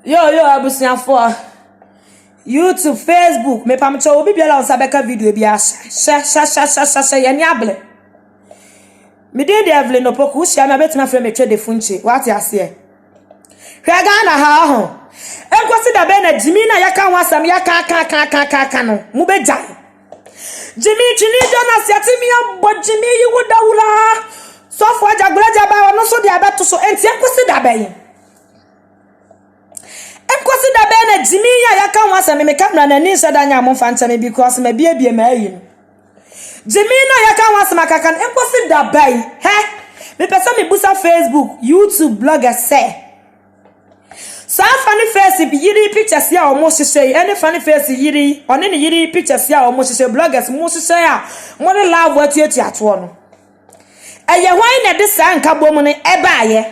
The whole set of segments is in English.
Yo abusiafo YouTube, Facebook, me pam cho obi bia la sabeka video bia sha ye ni able. Me dey dey Evelyn opoku hia me betima frɛ me twa de funche. What ase? Hwa ga na ha ho. Enkosi da be na Jimmy na yaka wasam yaka no. Mu be jai. Jimmy chini Jonas yatimi abo Jimmy yi wudawula. So for jagulaja ba no so dia beto so enti enkosi da be. Enkosi da be na Jimmy yaka wasam me camera na ni nsa da nya mo fanta me because me bie ma ayi. Jimmy na yaka wasam akakan enkosi da be. Me pesa me busa Facebook, YouTube, blogger say. So funny face yiri pictures ya almost say any funny face yiri on any yiri pictures ya almost say bloggers most say mo de love what you ato no eye hwan na de san ka bom ne eba ye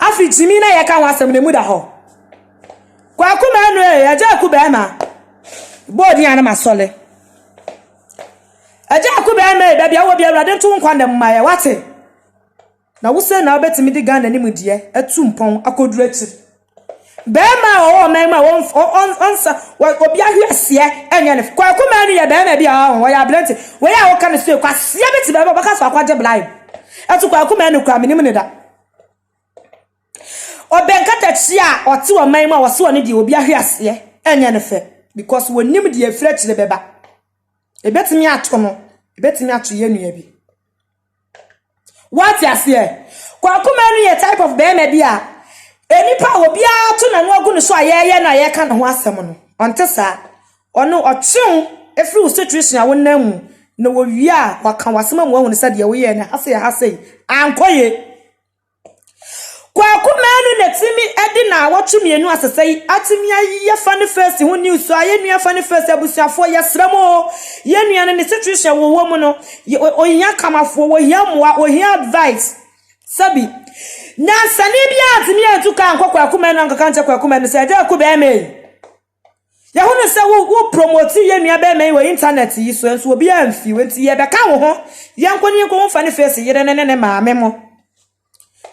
afi Jimmy na ye ka wasem ne mu da ho kwa kuma no e aja ku be ma bodi ana masole aja ku be ma da bia wo bia urade ntu nkwa na mma ye wate na wo se na obetimi di Ghana ni mu die atu mpon akoduru akiri bema o mema onsa obi ahwese enye ne kwa kuma no ye bema bia o ya blent we ya wo kan so kwa sia beti bema baka so akwaje blind atu kwa kuma no kwa minim ne da obenkata chi a oti wo mema wo so ne di obi ahwese enye ne fe because wonim di afira chire beba ebetimi ato no ebetimi ato ye nua bi what ya say kwa kuma no ye type of bema bia enipa obi ato na no agu so ayeye na ye ka no ho asem no onte sa ono ocheun efri situation a wonam na wo wi a waka wasem am wahu ne sa de wo ye na hase ankoye kwa kumanu na timi edi na wotu mienu asesai atimi aye fane face ho news so aye nua fane face abusuafo yesramo ye nua ne situation wo mu no ohiya kamafo wo hiya moa ohiya advice sabi na sani bia atimi atuka nkokwa kumanu nkaka nche kwa kumanu se aja ku be me ya hunu se wo promote ye nua be me wo internet yi so enso obi amfi wenti ye be ka wo ho ye nkoni ko fane face yire ne maame mo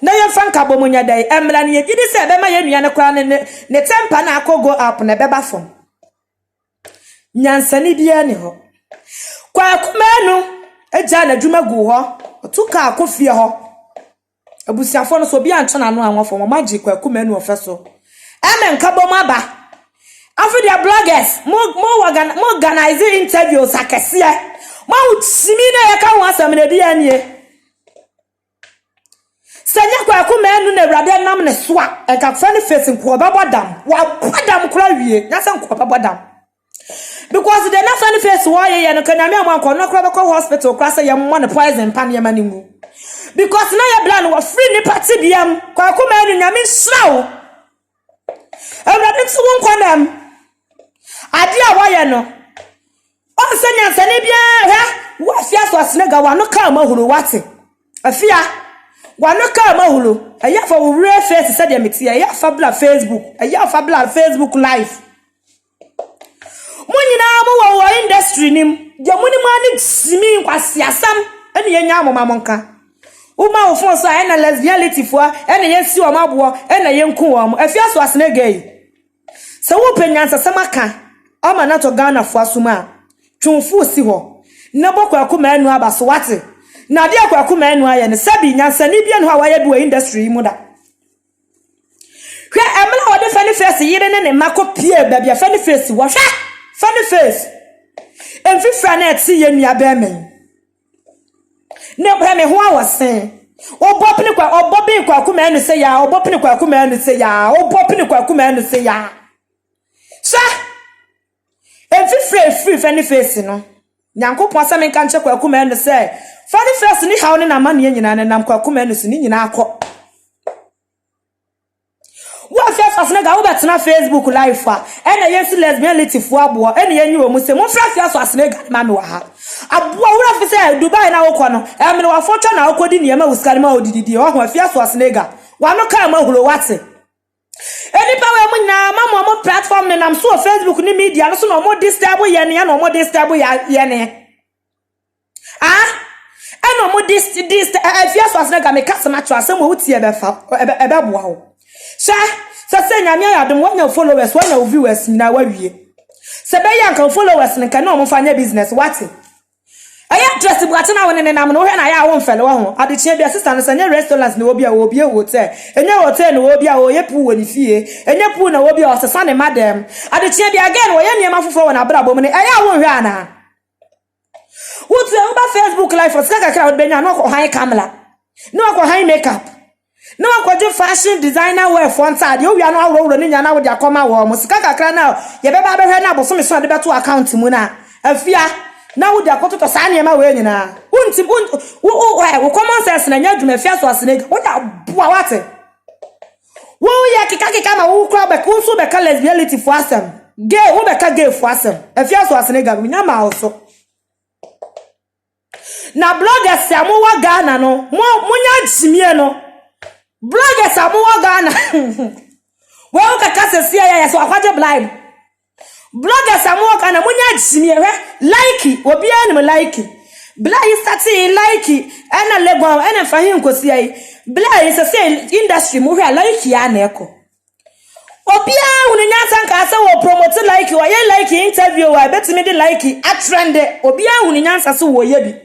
na ye fanka bomunya dai emla ne gidi se be ma ye nua ne kwa ne tempa na akogo up na beba fom nyansani bia ne ho kwa kumanu eja na dwuma gu ho otuka akofie ho abusiafo no so bia nto na no anwofo mo magi kwa kumanu ofeso nka bom aba afi dia bloggers mo organize interviews akese mo utimi na ye ka ho asam na bia nie sanya kwa kumanu na urade nam ne soa enka fani face nko babodam wa bodam kura wie nyasa nko babodam because the na fani face wo ye no kanyame amanko no kura beko hospital kura say ye mo ne poison pan ye manimu because na ye plan wo free ni party biam kwa kumanu nyame nsrawo urade nso won nam ade a wo ye no on sanya sane bia wo afia so asnega wa no ka mahuru wate afia wano ka mahulu aya fa wo real face said ya meti aya fa bla Facebook live munyina mo wo industry nim je muni mani simi kwasi asam ene yenya amoma monka uma wo fon so ene lesbianity fo ene yensi wo mabo ene yenku wo mo afia so asne gay se wo penyansa samaka ama na to Ghana fo asuma twunfu si ho na bokwa akoma anu abaso wate na dia kwa kuma enu aye ne sabi nyansani bia no hawaye bi industry mu da hwe emla wode fani face yire ne mako pie babia fani face wo hwe fani face emfi frana eti ye nua ba men ne kwa me ho awosen obopni kwa kuma enu se ya obopni kwa kuma enu se ya obopni kwa kuma enu se ya sa emfi free fani face no nyankopon asame nka nche kwa kuma enu se fani face ni hawo ni na mane nyina ne nam kwa kuma enu se ni nyina akọ wo face na ga wo betena Facebook live fa ena yensi lesbianity fo abo ena yenyi wo mu se mo fra face asne ga ma me wa ha abo wo fa se Dubai na wo kọ no emre wa foto na wo kodi niema uskari ma odididi wo ho face asne ga wa no ka ma hulo wate eni pa we mu na ma mo platform ne nam so Facebook ni media no so no mo disturb ye ne no mo disturb ye ne eno mo this afia so asna ga me kasa ma twa asem wo tie be fa ebe boa ho sha say nyame adom wanya followers wanya viewers na wawie se be yanka followers nka na o fanya business what aya dress buate na woni nam no hwe na ya wo mfele wo ho ade chie bia sister no sanya restaurants na obi a obi hotel enye hotel na obi a oye pu woni fie enye pu na obi a osesa ne madam ade chie bia again wo ye niam afofo wona bra bom ne aya wo hwe ana wotu e ba Facebook live for sika kakra wo benya no ko han camera no ko han makeup no ko je fashion designer wear font ad yo wia no awro ne nya na wo dia koma wo mo sika kakra na ye be ba be hwe na aboso me so de beto account mu na afia na wo dia koto to sa ne ma we nyina unti wo common sense na nya adwuma fia so asene wo da boa wate wo ya kika ma wo kra be ko so be ka lesbianity for asem gay wo be ka gay for asem afia so asene ga nya ma also na bloggers amowa Ghana no munya jimie no bloggers amowa Ghana we o kaka sesi ya so akwaje blind bloggers amowa Ghana munya jimie like obi anim like blind start like ana lego ana fahin kosi ai blind say industry mu hwe like ya na eko obi a unu nyansa nka se wo promote like wo ye like interview wa betimi de like a trend obi a unu nyansa se wo ye bi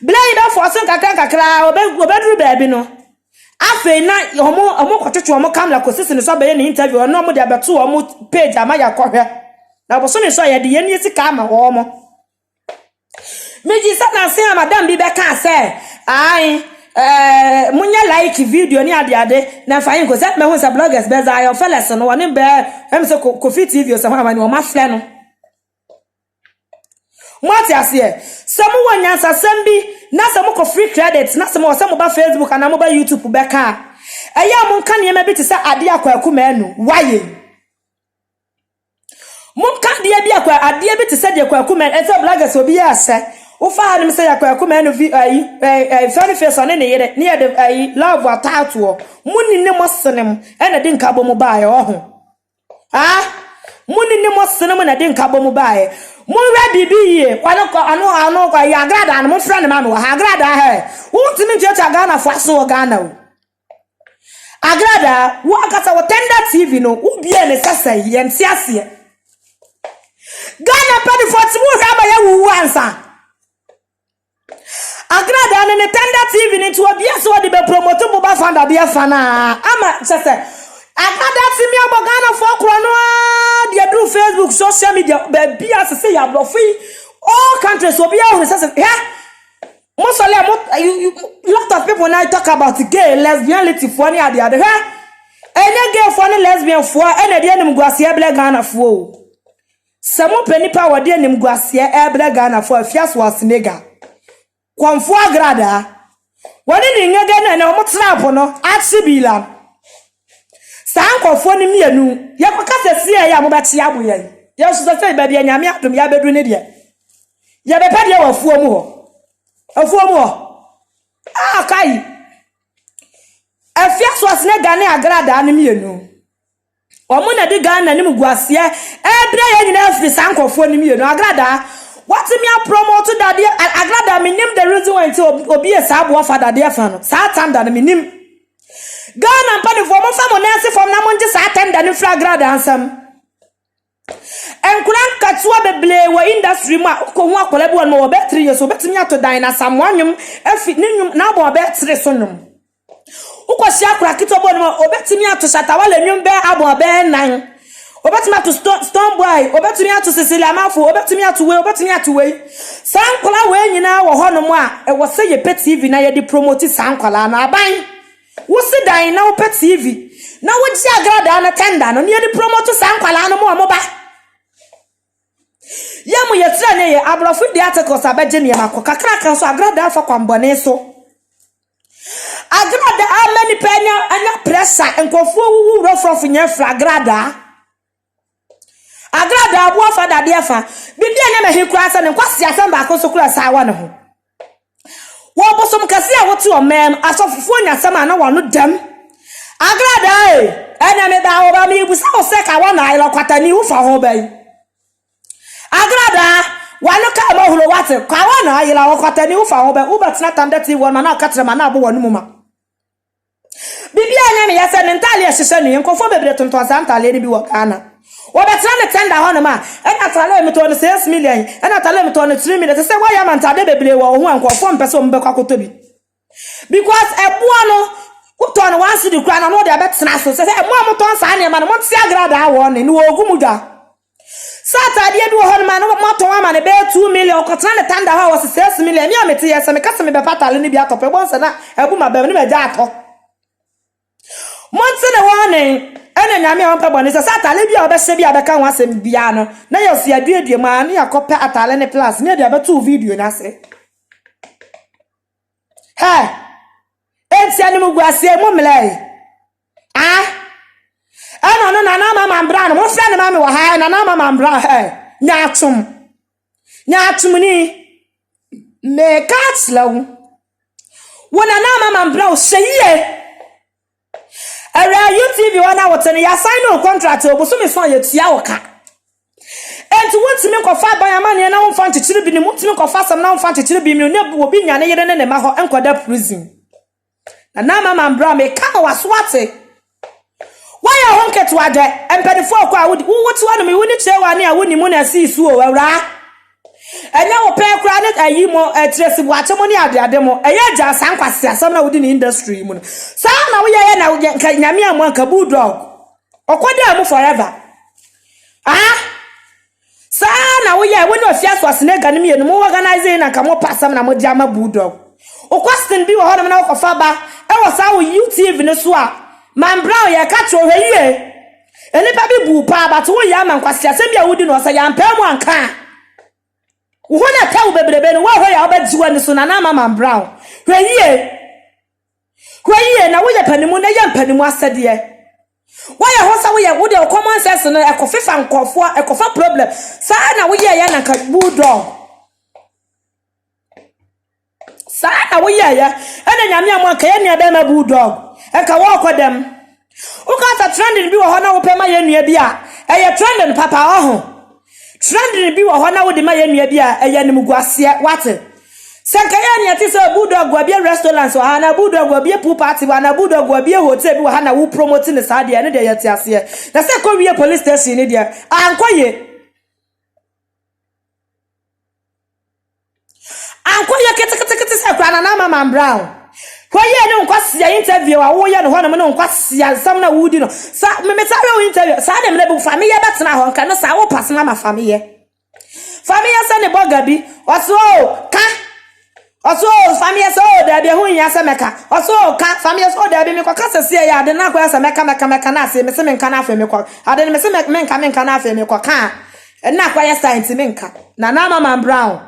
Blay da for so kakra obedru baabi no afi na omo kwotwetwe omo camera ko sisi ne so be ne interview no omo de abeto omo page amaya kohwe na bo so ne so ye de ye ne sika ama omo meji sa na se madam bi be ka se ai munya like video ni ade na fayin ko se me hu se bloggers be za yo fellas no woni be em se Kofi TV o se ho amani o ma fle no Mwati asiye samu wanyansa sembi na samu ko free credit na samu wasamu ba Facebook na mo ba YouTube beka eya mo nka ne bi te sa ade akwaku manu waye mo nka de bi akwa ade bi te sa de akwaku man ese bloggers obi ya se wo fa hanim se akwaku manu vi funny face on ne yere ne de love atatu muni ne mo senem ena de nka bo mo ba ye ho muni ne mo senem na de nka bo mo ba ye mo ready bi ye kwano ko ya agrada na mo friend ma no ha agrada he wonti mi tete Ghana fo aso Ghana o agrada wo akasa wo tender TV no wo bia ne sasa ye ntiase Ghana padi for ti mo hwa ba ya wu ansa agrada ne tender TV ni to bia so de be promote bo ba fanda bia fana ama sasa agrada ti mi abo Ghana fo kro no they do Facebook social media be say ya blofi all countries will be out say most of lot of people now talk about gay lesbianity for any other any gay for any lesbian for any dey nim guasie ble Ghana for samo penny power dey nim guasie ble Ghana for fias was nega kwamfo agrada woni ni ngega na omo trap no atibila sankofo ni mienu ye kwaka se ya mo beti aboye ye so se ba bia nyame adom ya bedu ne de ye be pade wafuo mu ho kai afia so asne Ghana agrada ni mienu omo na de Ghana ni muguase ebre ye nyina afri sankofo ni mienu agrada what me a promote that agrada me nim the reason why obi e sa abo fa that fa no sa tanda me nim Ghana mpani for mo famo nase from na monje sa tenda ni flagrada ansam enkuran katwa beble wa industry ma ko hu akola bi won mo be 3 years obetimi ato dan na samwanwum afi ninwum na bo be 3 sonum ukosi akura kitobo no obetimi ato shatawale nwum be abo be nan obetimi ato stone boy obetimi ato Cecilia Mafo obetimi ato we sankola we nyina wo honom a e wo se ye pet TV na ye di promote sankola na aban wo se dan na wo pet TV na wo ji agrada na tenda no ne di promote sankola no mo ba yamu yetra ne ye abrofu di articles abeje ne makọ kakra so agrada afa kwambone so agrada amani penya anya pressure enkofu wu rofrofu nya flagrada agrada abu afa da de afa bibia nya mehi kura sa ne kwasi asamba akoso kura sa wa ne ho wo bosom kase a wote o men asofufu nya sama na wonu dam agrada enya me da oba mi busa o se ka wa na ilo kwatani ufa ho bai agrada wanu ka ma hulo wate kwa wana ayila wakatani ufa hobe ubatina tandeti won na katre ma na bo wonu muma bibia nya me yasa ntale ahyehyɛ ne nkofo bebre tonton sa ntale ne bi wɔ Ghana obetra ne tender ho no ma ɛna tale me to no 6 million ɛna tale me to no 3 million sɛ why am ntade bebre wɔ ho nkofo mpɛ sɛ ombɛkɔ akoto bi because ɛboa no uton one city kra na no de abetena so say mo amoton sa ne ma no monte agrada awo ne wo ogumudwa Saturday do ho ma no moton ama ne be 2 million ko tana ne tanda ha was 6 million me amete yes me kase me be patale ne bi atop e bon se na ebu ma be ne me ja ato monte ne warning ene nyame a wonpa bone se Saturday bi a obehye bi abeka ho asem bia no na yesu aduadue ma ne yakopa atale ne plus ne de abeto video na se hey etiani mu guase mu mlei no na mama mbra no mo fre ne mama wa ha na mama mbra nyatum ni me katlaw wona na mama mbra o hye ara UTV wana wotene ya sign no contract oboso me so yetua wo ka enti wontimi kofa ban amane na wonfa ntikyire bi ne wontimi kofa sam na wonfa ntikyire bi ne obi nyane yere ne ma ho enkoda prison na mama mbra me ka waso ate why a honket wade empenifo kwa wudi wuti wanu mi wuni chewa ni a wuni mu na si su o awra enya wo pe kra ne ayi mo tresi buache mo ni ade mo eya ja sankwase asam na wudi ni industry mu sa na wo ye na nyame am anka bulldog okoda mu forever sa na wo ye woni ofia so asene ga ne me no mo organize na ka mo pasam na mo di ama bulldog okwastin bi wo ho na wo kofa ba e wo sa wo UTV ne so a Man brown ya katro heye. Enipa bi bu pa but wo ya man kwase asem bia wudi no so ya mpam anka. Wo na ta wo bebrebe no wo ho ya obajiwa ni so na na man brown. Heye. Heye na wo ya panimu na ya panimu asede. Wo ya ho sa wo ya wo de common sense no ekofifa nkofo ekofa problem. Sa na wo ya na ka bulldog. Sa na wo ya ena nyame amanka ya ne be ma bulldog. Eka wo kodem ukata trending bi wo ho na wo pema ye nua bi a eye trending papa ho trending bi wo ho na wo de ma ye nua bi a eye nimguase wate senka ye ne ati se bulldog wa bi restaurants wa na bulldog wa bi pool party wa na bulldog wa bi hotel bi wa na wo promote ne sa de ne de ye ti ase na se ko wie police station ne de ankoye kete se kwa na mama brown kwa ye ne nkwasi ya interview a wo ye no ho na me no nkwasi ya sam na wudi no sa me metare wo interview sa de me bu family ye betena ho nka no sa wo pass ma family ye sa ne boga bi oso family so da bi hu nya sa meka oso ka family so da bi me kwa kasa se ya de na kwa sa meka na ase me se me nka na afa me kwa ade me se me nka na afa me kwa ka na kwa ya science me nka na mama brown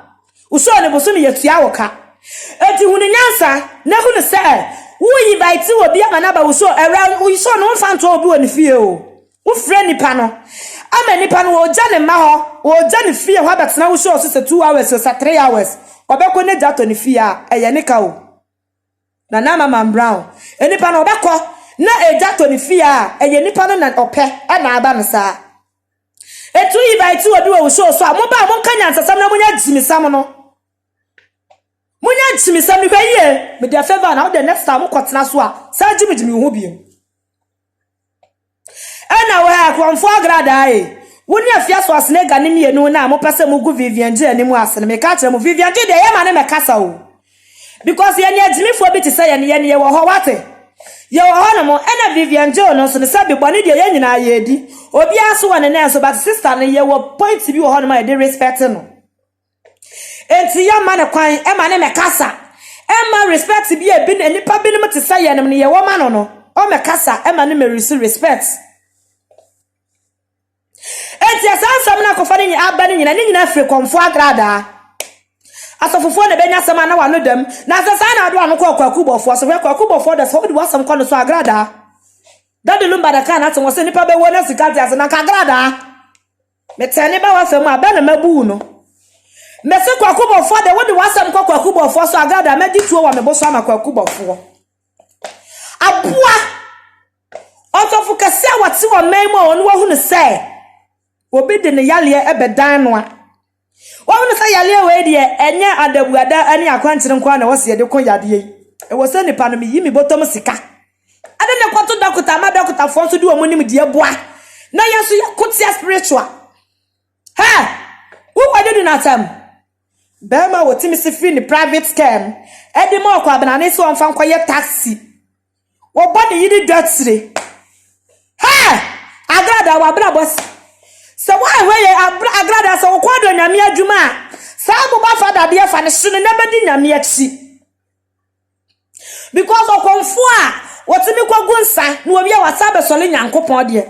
uso ne bo so me yetua wo ka eti hunu nyansa na hunu se wuyi baiti obi amana ba wuso era wuso no mfanto obi woni fie o wo frɛ nipa no ama nipa no wo gya ne ma ho wo gya ne fie ho abetena wuso so 2 hours so 3 hours obekɔ ne gya to ne fie a eye ne ka o na mama brown enipa no obekɔ na egya to ne fie a eye nipa no na opɛ ana aba no saa etu yi baiti obi wo wuso so a mo ba mo kanya nsasam na mo nya jimisam no munya chimisam ni kwaye me dia favor na the next time kwotena so a sa jimijimi ho biem ana wo ha kwamfo agrada ai woni afia so asne ga ne mienu na mo pese mo gu Vivian G ani mu asne me ka kire mo Vivian G de ye ma ne me kasa o because ye ne ajimifo bi ti say ye wo ho wate ye wo ho no mo ana Vivian G no so ne sabi bone de ye nyina ye di obi aso wone na so but sister ne ye wo point bi wo ho no ma de respect no enti ya ma ne kwan e ma ne me kasa e ma respect bi e bi nipa bi ne mte say ye ne ye wo ma no o me kasa e ma ne me receive respect enti asansam na kofa ne aba ne nyina afre komfo agrada asofofo ne benya sama na wano dem na asasa na ado anko kwakubofo so kwakubofo da so de wasam kono so agrada dade lumba da kan ato wose nipa be wona sikati ase na kagrada metene ba wasam aba na mabu no mese kwakubofo da wode wasam kwakubofo so agrada medi tuo wa meboso ama kwakubofo abua otofu kase awati wo memo onu wo hu ne se obi de ne yale ebedan no a wo hu ne se yale we de enya adabuada ani akwankyere nkwa na wo se de ko yade yi e wo se nipa no mi yi mi botom sika ade ne kwato doctor ma doctor fo so di omo nim de boa na yeso ye kotia spiritual ha wo kwade na tam bema wotimi se free ni private scam edi mo kwa bana ne so onfa nkoye taxi wo body yidi dotire ha agrada wa bra boss se wa we agrada se wo kwado nyame adwuma sa bo ba fada de fa ne hye ne bedi nyame achi because okonfo a wotimi kwagu nsa na obi a wasabe sole nyankopon de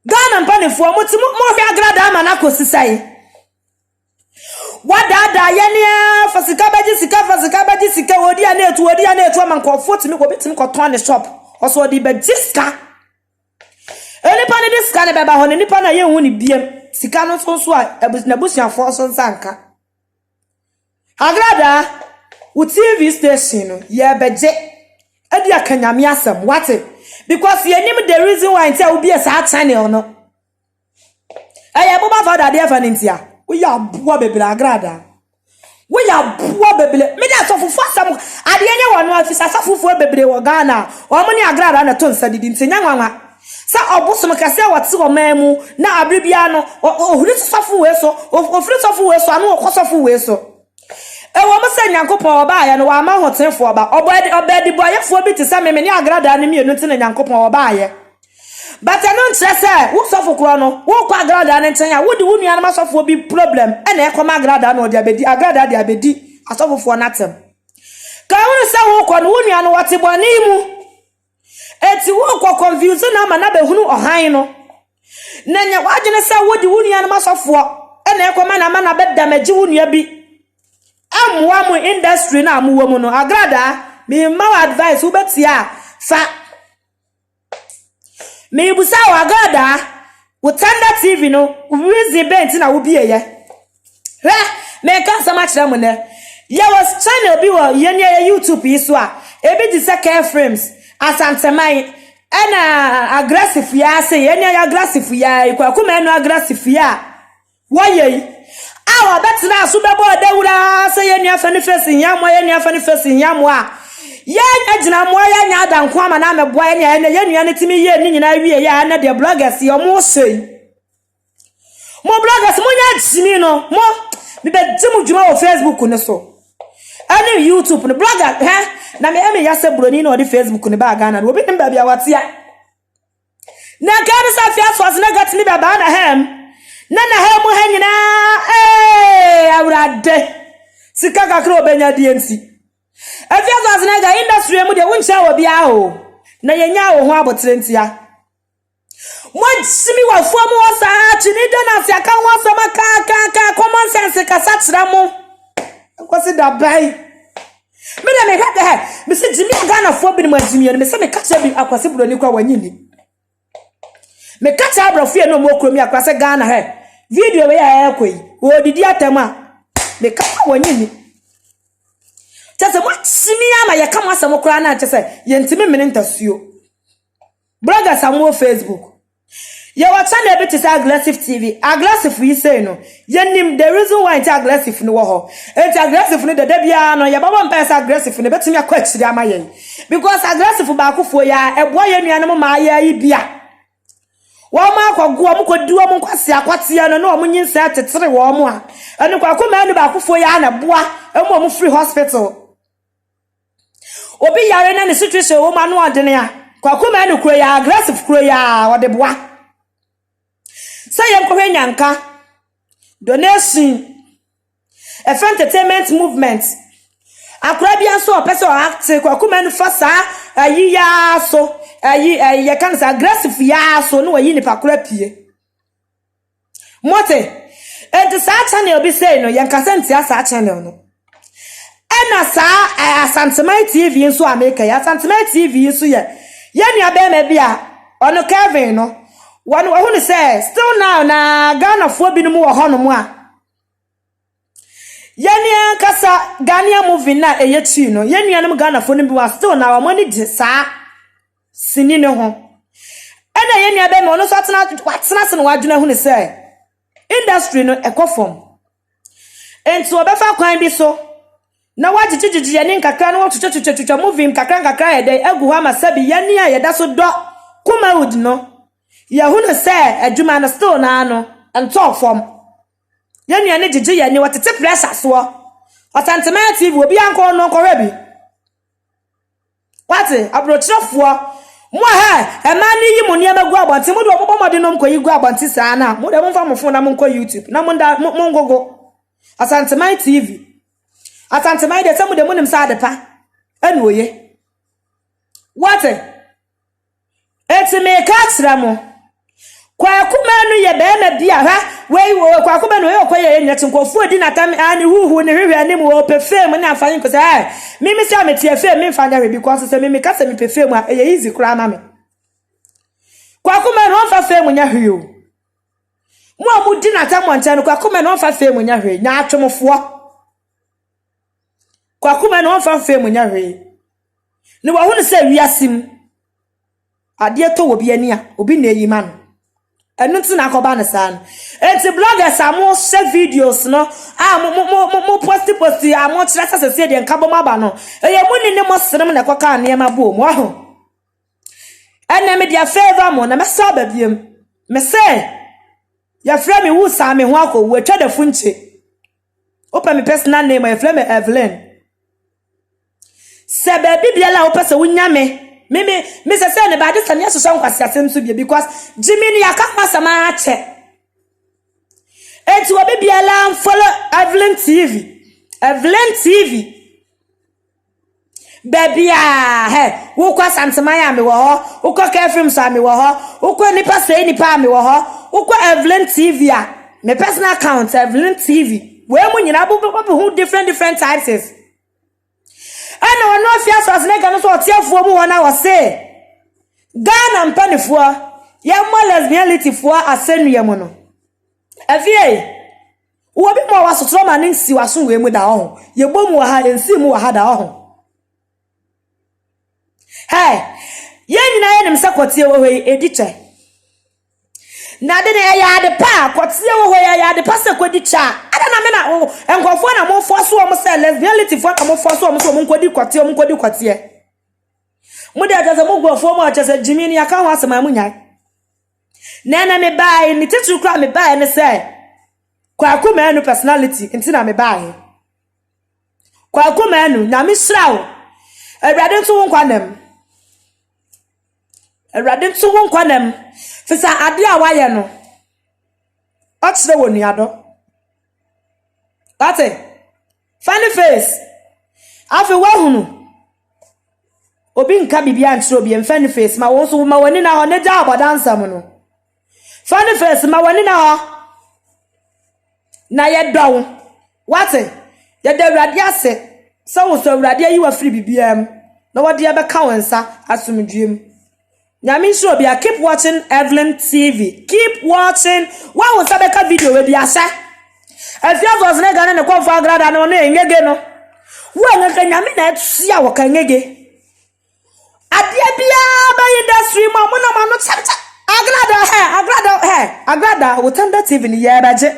Ghana mpanefo motimi mo hwe agrada ama na kosisai wadada yenia fasika baji sika odi anetu amankofo timi ko betimi ko ton ne shop oso odi bajiska enipa ne diska ne baba ho ne nipa na ye hu ne biem sika no so a na busiafo so nsanka agrada wo TV station no ye beje adi akanyame asem wate because ye nim the reason why ntia wo bia sa channel no eye bo ba fada de fa ntia we ya boa bebele agrada we ya boa bebele me da sofufu asam ade nya wonu afisa sofufu bebele wo Ghana o mo ni agrada na to nsa didi ntenya nwanwa sa obosom kase wote o mamu na abribia no ohuri sofu we so ofri sofu we so anu okosofu we so ewo mo se nyankopon oba ya no wa ma hotenfo oba obedi boyefo bi te se me ni agrada na mienu te na nyankopon oba ya but I don't say wo sofo kro no wo kwa agrada na nten ya wo di wo nua na sofo bi problem e na ekoma agrada na odi abedi agrada di abedi asofo natem ka wo se wo kwa no wo nua no wote boni mu eti wo kwa confuse na ma na behunu ohan no na nya wagene se wo di wo nua na sofo e na ekoma na ma na bedamaji wo nua bi amwa mu industry na amuwo mu no agrada me ma advice wo betia fa me busa wa agrada wo tanda TV no reason bent na wo biye ye me kan sama kire mu ne ye was channel bi wo ye ne YouTube iso a ebi di second frames asantemai ana aggressive ya say ye ne aggressive ya ikwa enu aggressive ya wo ye awa betina aso bebo dawura se ye nua fa ni face nyamo ye nua fa ni face nyamo a ye agina mo ye nya adanko ama na meboa ye ne ye nua ne timi ye ni nyina wie ye na de bloggers yo mo sei mo bloggers mo nya jimi no mo me be jimu juma o Facebook ne so ani YouTube ne blogger na me eme yase broni na o de Facebook ne ba Ghana obi ne ba bia watia na ka bi sa fia so na gat mi baba na nana hemu hanyina awrade sika kakro benya diensi afia so asena ga industry mu de woncha wo bia o na yenya wo ho abotirentia mo simi wa fo mu osa chini dona afia ka ho asama ka common sense ka satira mo kwasi da bai me de me hade he me se jimi Ghana fo bi ni ma jimi no me se me kacha bi akwase broni kwa wanyini me kacha abrafie no mo kromi akwase Ghana he video we ya ekoi wo didi atema me kacha wanyini chese mo chimi ama ye kama asamo kra na chese ye ntimi mene ntasuo bloggers amu Facebook ye wa channel bit is aggressive TV aggressive we say no ye nim the reason why it's aggressive no wo ho it's aggressive no de bia no ye baba mpa aggressive no betumi akwa chiri ama ye because aggressive ba akofo ya ebo ye nuanom ma ya yi bia wo ma akwago wo mkodi wo mkwase akwatia no na wo nyinsa tetere wo mo a ene kwa akoma anu ba akofo ya na boa emo mo free hospital obi yare na ne situation wo ma no odene a kwa akoma anu kro ya aggressive kro ya wo de boa say yenkohwe nyanka donation entertainment movement akra bia so opese o act kwa akoma anu fasa ayi ya so ye kan sa aggressive ya so no wayi ni pakura pie mote and sa channel bi say no yan kasenti asa channel no ena sa Asantemai TV nso America ya Asantemai TV nso ye nua be ma bia ono Kevin no wonu wo hu say still now na Ghana fo bi no mu wo hono mu a nua kasa Ghana movie na eye chi no nua no Ghana fo no bi wa still now mo ni di sa sini ne ho ena nua be ma ono so atena se no wadwuna hu ne say industry no ekofom enti obefa kwan bi so na wagigigigi yɛne nkakra na wɔtwetwetwetwa movie nkakra nkakra yɛde agu hɔ ama sɛbi yɛne a yɛda so dɔ kumawood no yɛhu no sɛ adwuma no still na no ntɔ fam yɛnua ne gigi yɛne wɔtete pressure soɔ ɔtantema TV obi ankɔ no nkɔhwɛ bi wate abrokyerɛfoɔ mo ha ema ni yi mo niema gu abonti mo de obobomode no mkoyi gu abonti saa na mo de mo fa mo phone na mo nkɔ YouTube na mo ngogo Asantema TV Asantema de temu de mo nim sa adepa enu oye wate eti me ka kira mo kwa kuma no ye be na bia ha wei kwa kuma no ye okoye nyati nkofu odi na tam ani huhu ne hwehwe anim o pefem na afanye ko say mimi say ameti efem mi mfanya we because say mimi ka say mi pefem a ye easy kura ma me kwa kuma no fa fem nya hwe o mo amudi na tam nche no kwa kuma no fa fem nya hwe nya atwomfo kwa kuma no fa fem nya hwe ni wa hunu say wiasim ade to obi ani a obi na eyi ma no enu nti na akoba ne san enti bloggers amo share videos no mo post amo kira sase de nkabo maba no eye muni ne mo sinem na koka ne ma bo mo ho ene me dia favor mo na me sa ba biem me say ya frame me wu sa me ho akowu atwa da funche open me personal name ya frame me Evelyn se ba bibia la opese wunya me say ne ba de sane asoso nkwase asem so bia because Jimmy ni aka masama ache enti obi bia la follow Evelyn TV baby wo kwa Santema ya me wo ho wo kwa Kefrim so me wo ho wo kwa nipa sei nipa me wo ho wo kwa Evelyn TV a me personal account Evelyn TV we mu nyina bo different types ana wono afia so asne ga no so otiafuo mu wona wo se Ghana mpanifo ye mo lesbianity fo asenua mu no afie wo bi mo wasotro ma ne nsi waso we mu da ho ye bom wo ha ensi mu wo ha da ho ye nyina ye nim sakotie wo he ediche na de ne ya de pa kotie wo ho ya de pa se kodi cha ada na me na enkofo na mo force wo mo se lesbianity fo na mo force wo mo so mo kodi kotie mo de ajaza mo gofo mo ajaza Jimmy ni aka ho asema mu nyai na me bai ni titu kra me bai ne se kwa akoma enu personality nti na me bai kwa akoma enu na me srawo awrade nto wo nkwanem fisa ade a waye no o kire woni ado ate funny face afi wahunu obi nka bibia ntro bi funny face ma won so ma woni na ho ne ja abodansam no funny face ma woni na ho na ye down wate ye de awrade ase so wo so awrade ayi wa free bibiam na wode ye be ka wonsa asumdwem nyame nso obi keep watching Evelyn TV keep watching wa wo sabeka video we bia sha afia zo ne gane ne kwafo agrada no na enyege no wo nyaka nyame na esia wo kan nyege ade bia ba industry mo na ma no cha agrada wo Tanda TV ni ye baje